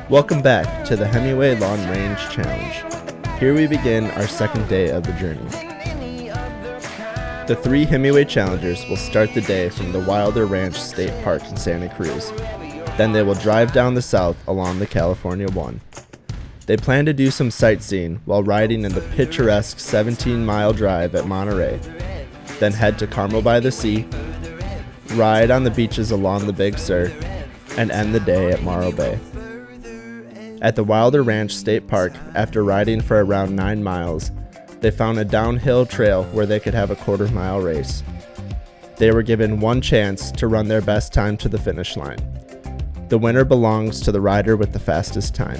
Welcome back to the Himiway Long Range Challenge. Here we begin our second day of the journey. The 3 Himiway challengers will start the day from the Wilder Ranch State Park in Santa Cruz. Then they will drive down the south along the California 1. They plan to do some sightseeing while riding in the picturesque 17-mile drive at Monterey, then head to Carmel by the Sea, ride on the beaches along the Big Sur, and end the day at Morro Bay. At the Wilder Ranch State Park, after riding for around 9 miles, they found a downhill trail where they could have a quarter-mile race. They were given one chance to run their best time to the finish line. The winner belongs to the rider with the fastest time.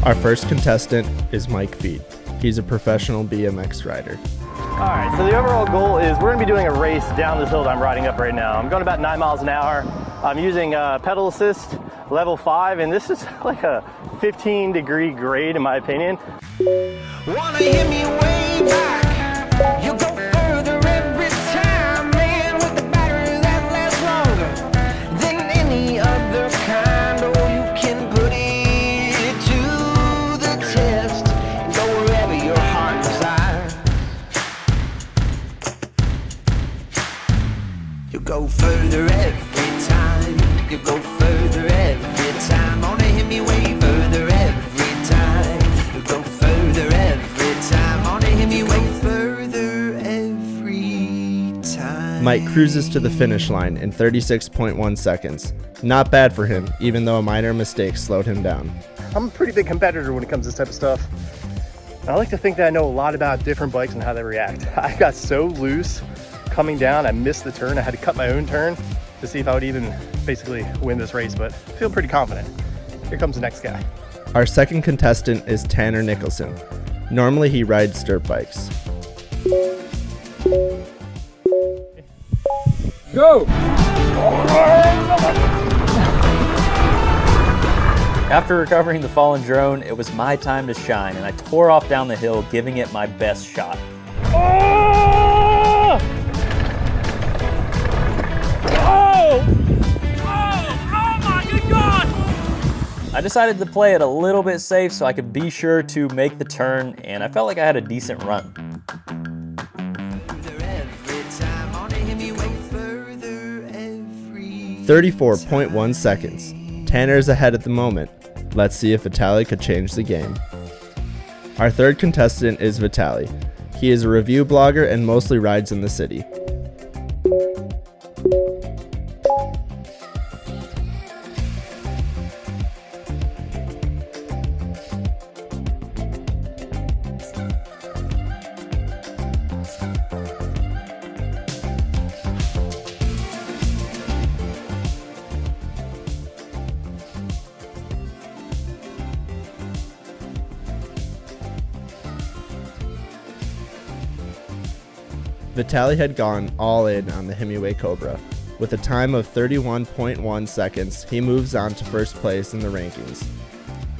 Our first contestant is Mike Feet. He's a professional BMX rider. All right, so the overall goal is we're gonna be doing a race down this hill that I'm riding up right now. I'm going about 9 miles an hour. I'm using pedal assist, level 5, and this is like a 15-degree grade in my opinion. Wanna hit me way back? You go further every time, man, with the battery that lasts longer than any other kind. Oh, you can put it to the test. Go wherever your heart desires. You go further every time. You go further every time. Wanna hit me way further every time. You go further every time. Wanna hit me way further every time. Mike cruises to the finish line in 36.1 seconds. Not bad for him, even though a minor mistake slowed him down. I'm a pretty big competitor when it comes to this type of stuff. I like to think that I know a lot about different bikes and how they react. I got so loose coming down, I missed the turn. I had to cut my own turn to see if I would even basically win this race, but I feel pretty confident. Here comes the next guy. Our second contestant is Tanner Nicholson. Normally he rides dirt bikes. Go! After recovering the fallen drone, it was my time to shine, and I tore off down the hill, giving it my best shot. Oh! Oh! Oh my good God! I decided to play it a little bit safe so I could be sure to make the turn, and I felt like I had a decent run. 34.1 seconds. Tanner's ahead at the moment. Let's see if Vitaly could change the game. Our third contestant is Vitaly. He is a review blogger and mostly rides in the city. Vitaly had gone all in on the Himiway Cobra. With a time of 31.1 seconds, he moves on to first place in the rankings.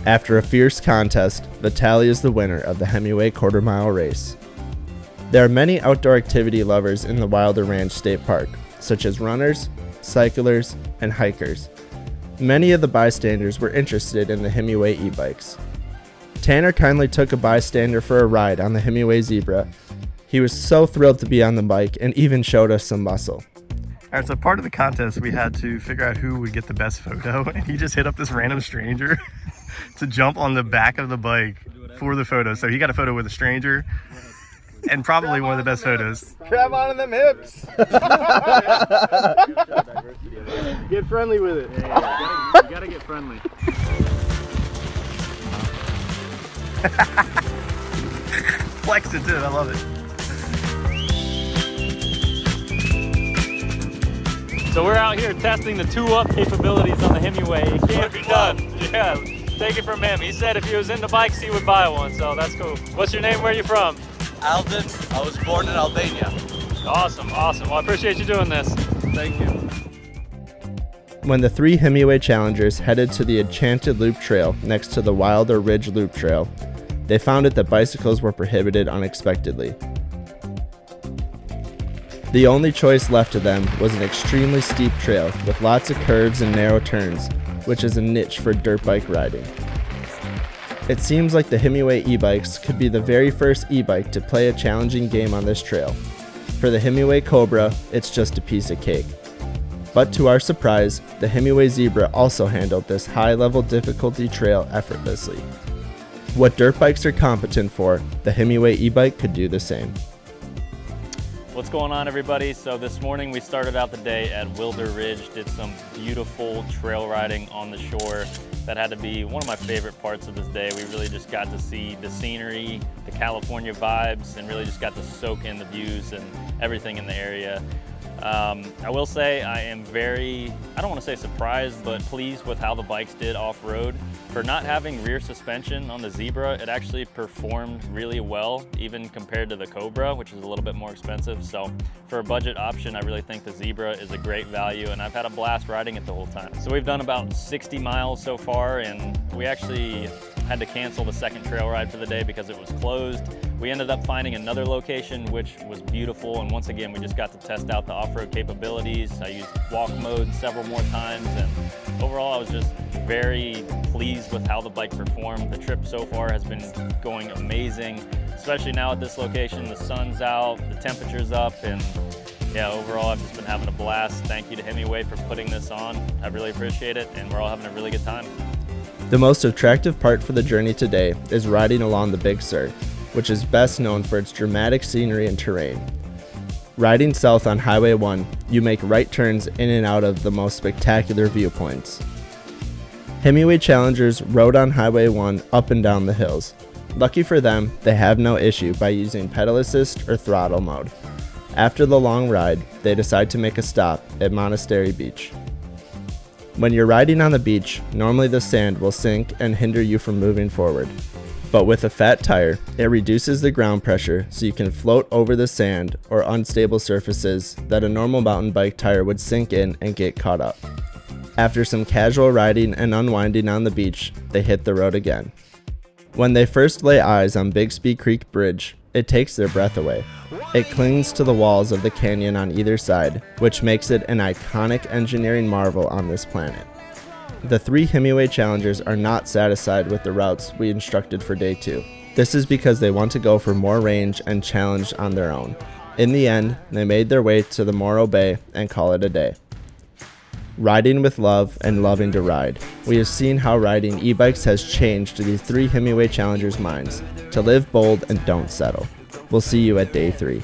After a fierce contest, Vitaly is the winner of the Himiway quarter-mile race. There are many outdoor activity lovers in the Wilder Ranch State Park, such as runners, cyclers, and hikers. Many of the bystanders were interested in the Himiway e-bikes. Tanner kindly took a bystander for a ride on the Himiway Zebra. He was so thrilled to be on the bike and even showed us some muscle. All right, so part of the contest, we had to figure out who would get the best photo, and he just hit up this random stranger to jump on the back of the bike for the photo. So he got a photo with a stranger, and probably one of the best photos. Grab onto them hips. Get friendly with it. Yeah, you gotta get friendly. Flexed it too, I love it. So we're out here testing the two-up capabilities on the Himiway. It can't be done. Yeah, take it from him. He said if he was into bikes, he would buy one, so that's cool. What's your name? Where are you from? Alvin. I was born in Albania. Awesome, awesome. Well, I appreciate you doing this. Thank you. When the 3 Himiway Challengers headed to the Enchanted Loop Trail next to the Wilder Ridge Loop Trail, they found out that bicycles were prohibited unexpectedly. The only choice left to them was an extremely steep trail with lots of curves and narrow turns, which is a niche for dirt bike riding. It seems like the Himiway e-bikes could be the very first e-bike to play a challenging game on this trail. For the Himiway Cobra, it's just a piece of cake. But to our surprise, the Himiway Zebra also handled this high-level difficulty trail effortlessly. What dirt bikes are competent for, the Himiway e-bike could do the same. What's going on, everybody? So this morning we started out the day at Wilder Ridge, did some beautiful trail riding on the shore. That had to be one of my favorite parts of this day. We really just got to see the scenery, the California vibes, and really just got to soak in the views and everything in the area. I will say I am very, I don't want to say surprised, but pleased with how the bikes did off-road. For not having rear suspension on the Zebra, it actually performed really well, even compared to the Cobra, which is a little bit more expensive. So for a budget option, I really think the Zebra is a great value, and I've had a blast riding it the whole time. So we've done about 60 miles so far, and we actually had to cancel the second trail ride for the day because it was closed. We ended up finding another location, which was beautiful, and once again, we just got to test out the off-road capabilities. I used walk mode several more times, and overall, I was just very pleased with how the bike performed. The trip so far has been going amazing, especially now at this location. The sun's out, the temperature's up, and yeah, overall, I've just been having a blast. Thank you to Himiway for putting this on. I really appreciate it, and we're all having a really good time. The most attractive part for the journey today is riding along the Big Sur, which is best known for its dramatic scenery and terrain. Riding south on Highway 1, you make right turns in and out of the most spectacular viewpoints. Himiway Challengers rode on Highway 1 up and down the hills. Lucky for them, they have no issue by using pedal assist or throttle mode. After the long ride, they decide to make a stop at Monastery Beach. When you're riding on the beach, normally the sand will sink and hinder you from moving forward. But with a fat tire, it reduces the ground pressure so you can float over the sand or unstable surfaces that a normal mountain bike tire would sink in and get caught up. After some casual riding and unwinding on the beach, they hit the road again. When they first lay eyes on Bixby Creek Bridge, it takes their breath away. It clings to the walls of the canyon on either side, which makes it an iconic engineering marvel on this planet. The 3 Himiway Challengers are not satisfied with the routes we instructed for day 2. This is because they want to go for more range and challenge on their own. In the end, they made their way to the Morro Bay and call it a day. Riding with love and loving to ride, we have seen how riding e-bikes has changed these 3 Himiway Challengers' minds to live bold and don't settle. We'll see you at day 3.